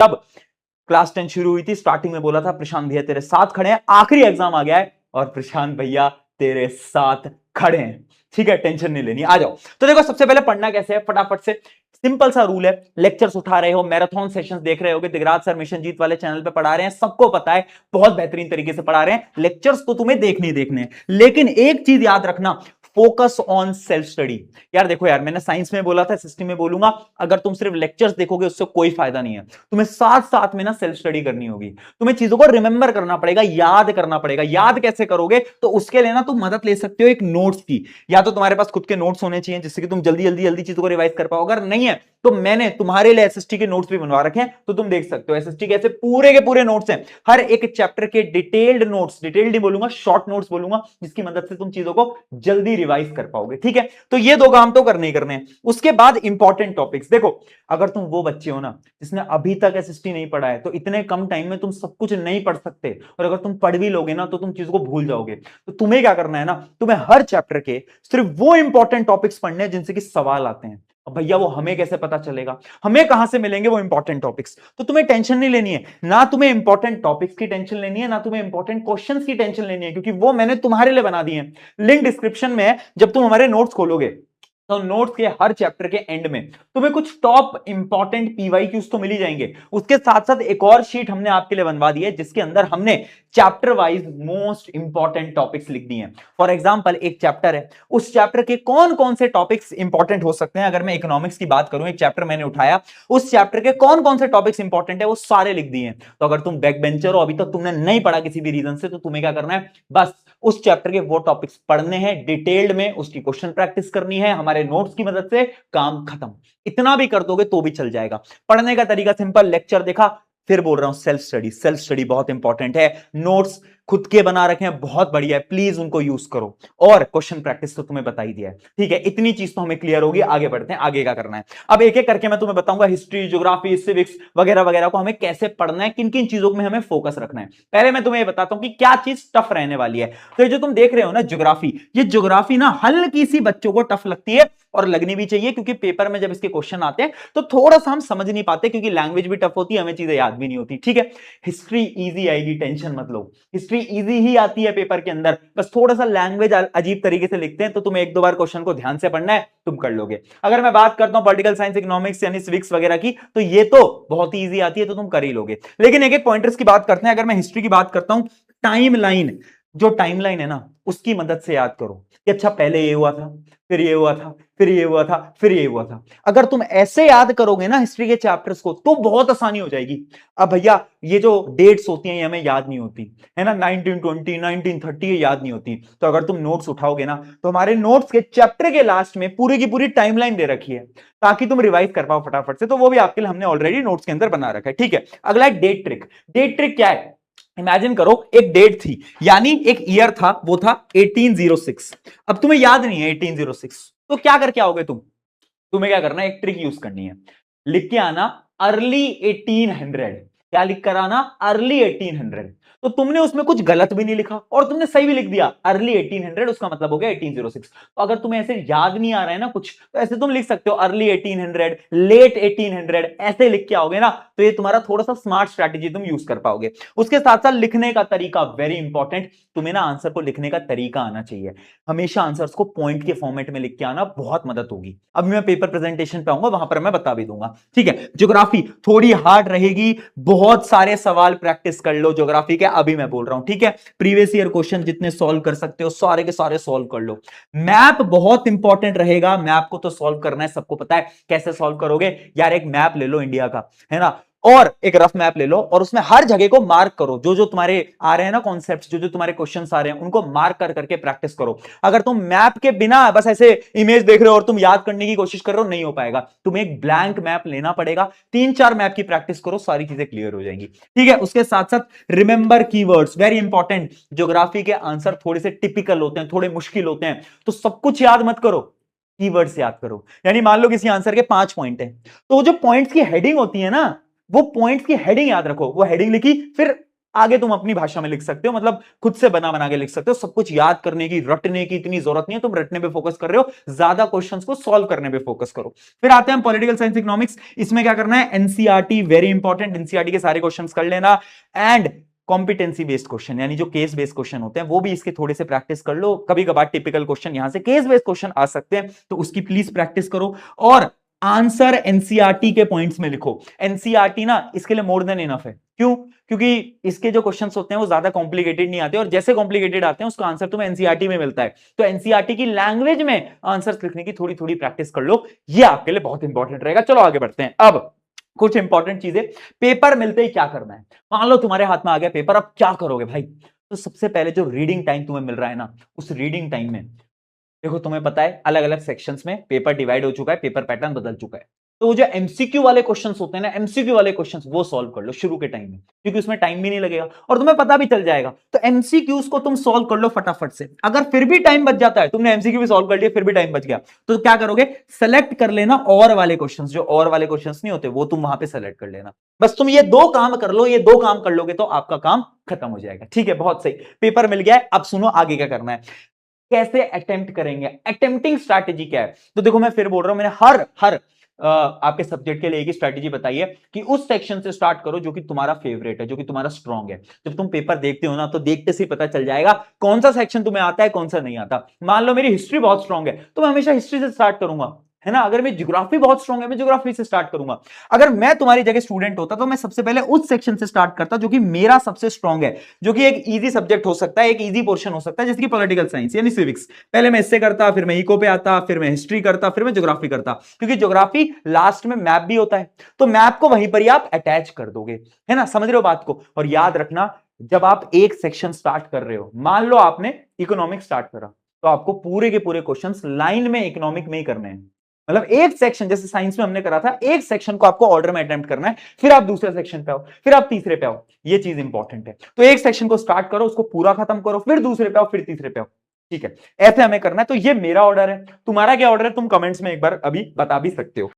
तब क्लास 10 शुरू हुई थी, स्टार्टिंग में बोला था प्रशांत भैया तेरे साथ खड़े हैं, आखिरी एग्जाम आ गया है और प्रशांत भैया तेरे साथ खड़े हैं। ठीक है, टेंशन नहीं लेनी, आ जाओ। तो देखो सबसे पहले पढ़ना कैसे है, फटाफट से सिंपल सा रूल है। लेक्चर्स उठा रहे हो, मैराथन सेशंस देख रहे होगे, दिगराज सर मिशन जीत वाले चैनल पे पढ़ा रहे हैं, सबको पता है बहुत बेहतरीन तरीके से पढ़ा रहे हैं। लेक्चर्स तो तुम्हें देखने ही देखने हैं, लेकिन एक चीज याद रखना, फोकस ऑन सेल्फ स्टडी। यार देखो यार, मैंने साइंस में बोला था, सिस्टम में बोलूंगा, अगर तुम सिर्फ लेक्चर्स देखोगे उससे कोई फायदा नहीं है। तुम्हें साथ साथ में ना सेल्फ स्टडी करनी होगी, तुम्हें चीजों को रिमेंबर करना पड़ेगा, याद करना पड़ेगा। याद कैसे करोगे, तो उसके लिए ना तुम मदद ले सकते हो एक नोट्स की। या तो तुम्हारे पास खुद के नोट्स होने चाहिए जिससे कि तुम जल्दी जल्दी जल्दी चीजों को रिवाइज कर पाओ, अगर नहीं है तो मैंने तुम्हारे लिए एसएसटी के नोट्स भी बनवा रखे हैं, तो तुम देख सकते हो एसएसटी के ऐसे पूरे के पूरे नोट्स हैं, हर एक चैप्टर के डिटेल्ड नोट्स, डिटेल्ड नहीं बोलूंगा, शॉर्ट नोट्स बोलूंगा, जिसकी मदद से तुम चीजों को जल्दी रिवाइज कर पाओगे। ठीक है, तो ये दो काम तो करने ही करने हैं। उसके बाद इंपॉर्टेंट टॉपिक्स देखो, अगर तुम वो बच्चे हो ना जिसने अभी तक एसएसटी नहीं पढ़ा है, तो इतने कम टाइम में तुम सब कुछ नहीं पढ़ सकते, और अगर तुम पढ़ भी लोगे ना तो तुम चीजों को भूल जाओगे। तो तुम्हें क्या करना है ना, तुम्हें हर चैप्टर के सिर्फ वो इंपॉर्टेंट टॉपिक्स पढ़ने हैं जिनसे कि सवाल आते हैं। अब भैया वो हमें कैसे पता चलेगा, हमें कहां से मिलेंगे वो इंपॉर्टेंट टॉपिक्स? तो तुम्हें टेंशन नहीं लेनी है, ना तुम्हें इंपॉर्टेंट टॉपिक्स की टेंशन लेनी है, ना तुम्हें इंपॉर्टेंट क्वेश्चंस की टेंशन लेनी है, क्योंकि वो मैंने तुम्हारे लिए बना दिए हैं। लिंक डिस्क्रिप्शन में है, जब तुम हमारे नोट्स खोलोगे तो नोट्स के हर चैप्टर के एंड में तुम्हें कुछ टॉप इंपॉर्टेंट पीवाईक्यूज तो मिल ही जाएंगे। उसके साथ साथ एक और शीट हमने आपके लिए बनवा दी है, जिसके अंदर हमने chapter wise most important topics लिख दिए हैं। फॉर एग्जांपल एक चैप्टर है, उस चैप्टर के कौन कौन से टॉपिक्स इंपॉर्टेंट हो सकते हैं। अगर मैं इकोनॉमिक्स की बात करूं, एक चैप्टर मैंने उठाया, उस चैप्टर के कौन कौन से टॉपिक्स इंपॉर्टेंट है वो सारे लिख दिए हैं। तो अगर तुम बैक बेंचर हो, अभी तक तुमने नहीं पढ़ा किसी भी रीजन से, तो तुम्हें क्या करना है, बस उस चैप्टर के वो टॉपिक्स पढ़ने हैं डिटेल्ड में, उसकी क्वेश्चन प्रैक्टिस करनी है हमारे नोट्स की मदद से, काम खत्म। इतना भी कर दोगे तो भी चल जाएगा। पढ़ने का तरीका सिंपल, लेक्चर देखा, फिर बोल रहा हूं सेल्फ स्टडी। सेल्फ स्टडी बहुत इंपॉर्टेंट है, नोट्स खुद के बना रखे हैं, बहुत बढ़िया है, प्लीज उनको यूज करो, और क्वेश्चन प्रैक्टिस तो तुम्हें बता ही दिया है। ठीक है, इतनी चीज तो हमें क्लियर होगी। आगे बढ़ते हैं, आगे क्या करना है अब एक एक करके मैं तुम्हें बताऊंगा। हिस्ट्री, ज्योग्राफी, सिविक्स वगैरह वगैरह को हमें कैसे पढ़ना है, किन किन चीजों में हमें फोकस रखना है। पहले मैं तुम्हें बताता हूं कि क्या चीज टफ रहने वाली है। तो ये जो तुम देख रहे हो ना ज्योग्राफी, ये ज्योग्राफी ना हल्की सी बच्चों को टफ लगती है, और लगनी भी चाहिए, क्योंकि पेपर में जब इसके क्वेश्चन आते हैं तो थोड़ा सा हम समझ नहीं पाते, क्योंकि लैंग्वेज भी टफ होती है, हमें चीजें याद भी नहीं होती। ठीक है, हिस्ट्री इजी आएगी, टेंशन मत लो, हिस्ट्री इजी ही आती है पेपर के अंदर, बस थोड़ा सा लैंग्वेज अजीब तरीके से लिखते हैं, तो तुम्हें एक दो बार क्वेश्चन को ध्यान से पढ़ना है, तुम कर लोगे। अगर मैं बात करता हूं पॉलिटिकल साइंस, इकोनॉमिक्स यानी सिविक्स वगैरह की, तो ये तो बहुत ही ईजी आती है, तो तुम कर ही लोगे। लेकिन एक एक पॉइंटर्स की बात करते हैं। अगर मैं हिस्ट्री की बात करता हूं, टाइमलाइन, जो टाइमलाइन है ना, उसकी मदद से याद करो कि अच्छा पहले ये हुआ था, फिर ये हुआ था, फिर ये हुआ था, फिर ये हुआ था। अगर तुम ऐसे याद करोगे ना हिस्ट्री के चैप्टर्स को, तो बहुत आसानी हो जाएगी। अब भैया ये जो डेट्स होती हैं ये हमें याद नहीं होती है ना, 1920 1930 ये याद नहीं होती। तो अगर तुम नोट्स उठाओगे ना, तो हमारे नोट्स के चैप्टर के लास्ट में पूरी की पूरी टाइमलाइन दे रखी है, ताकि तुम रिवाइज कर पाओ फटाफट से। तो वो भी आपके लिए हमने ऑलरेडी नोट्स के अंदर बना रखा है। ठीक है, अगला है डेट ट्रिक। डेट ट्रिक क्या है, इमेजिन करो एक डेट थी, यानी एक ईयर था, वो था 1806। अब तुम्हें याद नहीं है 1806, तो क्या करके आओगे तुम्हें क्या करना है, एक ट्रिक यूज करनी है, लिख के आना अर्ली 1800। क्या लिख कर आना, अर्ली 1800। तो तुमने उसमें कुछ गलत भी नहीं लिखा और तुमने सही भी लिख दिया, अर्ली 1800, उसका मतलब हो गया 1806। तो अगर तुम्हें ऐसे याद नहीं आ रहा है ना कुछ, तो ऐसे तुम लिख सकते हो अर्ली 1800, लेट 1800, ऐसे लिख के आओगे ना, तो ये तुम्हारा थोड़ा सा स्मार्ट स्ट्रैटेजी तुम यूज कर पाओगे। उसके साथ साथ लिखने का तरीका वेरी इंपॉर्टेंट, तुम्हें ना आंसर को लिखने का तरीका आना चाहिए। हमेशा आंसर्स को पॉइंट के फॉर्मेट में लिख के आना, बहुत मदद होगी। अब मैं पेपर प्रेजेंटेशन पे आऊंगा, वहां पर मैं बता भी दूंगा। ठीक है, ज्योग्राफी थोड़ी हार्ड रहेगी, बहुत सारे सवाल प्रैक्टिस कर लो ज्योग्राफी के, अभी मैं बोल रहा हूं। ठीक है, प्रीवियस ईयर क्वेश्चन जितने सॉल्व कर सकते हो सारे के सारे सॉल्व कर लो। मैप बहुत इंपॉर्टेंट रहेगा, मैप को तो सॉल्व करना है, सबको पता है कैसे सॉल्व करोगे। यार एक मैप ले लो इंडिया का, है ना, और एक रफ मैप ले लो, और उसमें हर जगह को मार्क करो, जो जो तुम्हारे आ रहे हैं ना कॉन्सेप्ट्स, जो जो तुम्हारे क्वेश्चंस आ रहे हैं, उनको मार्क कर करके प्रैक्टिस करो। अगर तुम मैप के बिना बस ऐसे इमेज देख रहे हो और तुम याद करने की कोशिश कर रहे हो, नहीं हो पाएगा। तुम्हें एक ब्लैंक मैप लेना पड़ेगा, 3-4 मैप की प्रैक्टिस करो, सारी चीजें क्लियर हो जाएंगी। ठीक है, उसके साथ साथ remember keywords, very important. Geography के आंसर थोड़े से टिपिकल होते हैं, थोड़े मुश्किल होते हैं, तो सब कुछ याद मत करो, कीवर्ड्स याद करो। यानी मान लो किसी आंसर के 5 पॉइंट है, तो जो पॉइंट्स की हेडिंग होती है ना, वो पॉइंट्स की हेडिंग याद रखो। वो हेडिंग लिखी, फिर आगे तुम अपनी भाषा में लिख सकते हो, मतलब खुद से बना बना के लिख सकते हो। सब कुछ याद करने की, रटने की इतनी जरूरत नहीं है, तुम रटने पे फोकस कर रहे हो, ज्यादा क्वेश्चंस को सॉल्व करने पे फोकस करो। फिर आते हैं पॉलिटिकल साइंस इकोनॉमिक्स। इसमें क्या करना है, एनसीईआरटी वेरी इंपॉर्टेंट, एनसीईआरटी के सारे क्वेश्चंस कर लेना। एंड कॉम्पिटेंसी बेस्ड क्वेश्चन, यानी जो केस बेस्ड क्वेश्चन होते हैं वो भी इसके थोड़े से प्रैक्टिस कर लो। कभी कभार टिपिकल क्वेश्चन यहां से केस बेस्ड क्वेश्चन आ सकते हैं, तो उसकी प्लीज प्रैक्टिस करो। और आंसर एनसीईआरटी के पॉइंट्स में लिखो। एनसीईआरटी ना इसके लिए मोर देन इनफ है। क्यों? क्योंकि इसके जो क्वेश्चंस होते हैं वो ज्यादा कॉम्प्लिकेटेड नहीं आते, और जैसे कॉम्प्लिकेटेड आते हैं उसका आंसर तुम्हें एनसीईआरटी में मिलता है। तो एनसीईआरटी की लैंग्वेज में आंसर्स लिखने की थोड़ी थोड़ी प्रैक्टिस कर लो, ये आपके लिए बहुत इंपॉर्टेंट रहेगा। चलो आगे बढ़ते हैं। अब कुछ इंपॉर्टेंट चीजें, पेपर मिलते ही क्या करना है। मान लो तुम्हारे हाथ में आ गया पेपर, अब क्या करोगे भाई? तो सबसे पहले जो रीडिंग टाइम तुम्हें मिल रहा है ना, उस रीडिंग टाइम में देखो, तुम्हें पता है अलग अलग सेक्शंस में पेपर डिवाइड हो चुका है, पेपर पैटर्न बदल चुका है। तो वो जो एमसीक्यू वाले क्वेश्चंस होते हैं ना, एमसीक्यू वाले क्वेश्चंस वो सॉल्व कर लो शुरू के टाइम में, क्योंकि उसमें टाइम भी नहीं लगेगा और तुम्हें पता भी चल जाएगा। तो एमसीक्यूज को तुम सॉल्व कर लो फटाफट से। अगर फिर भी टाइम बच जाता है, तुमने एमसीक्यू भी सॉल्व कर लिया फिर भी टाइम बच गया, तो क्या करोगे, सेलेक्ट कर लेना और वाले क्वेश्चंस, जो और वाले क्वेश्चंस नहीं होते वो तुम वहां पे सेलेक्ट कर लेना। बस तुम ये दो काम कर लो, ये दो काम कर लोगे तो आपका काम खत्म हो जाएगा। ठीक है, बहुत सही, पेपर मिल गया है। अब सुनो आगे क्या करना है, कैसे अटेम्प्ट करेंगे, अटेम्प्टिंग स्ट्रैटेजी क्या है। तो देखो मैं फिर बोल रहा हूं, मैंने हर आपके सब्जेक्ट के लिए एक ही स्ट्रैटेजी बताई है कि उस सेक्शन से स्टार्ट करो जो कि तुम्हारा फेवरेट है, जो कि तुम्हारा स्ट्रांग है। जब तुम पेपर देखते हो ना, तो देखते से पता चल जाएगा कौन सा सेक्शन तुम्हें आता है, कौन सा नहीं आता। मान लो मेरी हिस्ट्री बहुत स्ट्रांग है, तो मैं हमेशा हिस्ट्री से स्टार्ट करूंगा, है ना। अगर मेरी ज्योग्राफी बहुत स्ट्रांग है, मैं ज्योग्राफी से स्टार्ट करूंगा। अगर मैं तुम्हारी जगह स्टूडेंट होता तो मैं सबसे पहले उस सेक्शन से स्टार्ट करता जो कि मेरा सबसे स्ट्रांग है, जो कि एक इजी सब्जेक्ट हो सकता है, एक इजी पोर्शन हो सकता है, जैसे कि पॉलिटिकल साइंस यानी सिविक्स। पहले मैं इससे करता, फिर मैं इको पे आता, फिर मैं हिस्ट्री करता, फिर मैं ज्योग्राफी करता, क्योंकि ज्योग्राफी लास्ट में मैप भी होता है, तो मैप को वहीं पर ही आप अटैच कर दोगे, है ना। समझ रहे हो बात को। और याद रखना, जब आप एक सेक्शन स्टार्ट कर रहे हो, मान लो आपने इकोनॉमिक स्टार्ट करा, तो आपको पूरे के पूरे क्वेश्चंस लाइन में इकोनॉमिक में ही करने हैं। मतलब एक सेक्शन, जैसे साइंस में हमने करा था, एक सेक्शन को आपको ऑर्डर में अटेम्प्ट करना है, फिर आप दूसरे सेक्शन पे आओ, फिर आप तीसरे पे आओ। ये चीज इंपॉर्टेंट है। तो एक सेक्शन को स्टार्ट करो, उसको पूरा खत्म करो, फिर दूसरे पे आओ, फिर तीसरे पे आओ। ठीक है, ऐसे हमें करना है। तो ये मेरा ऑर्डर है, तुम्हारा क्या ऑर्डर है तुम कमेंट्स में एक बार अभी बता भी सकते हो।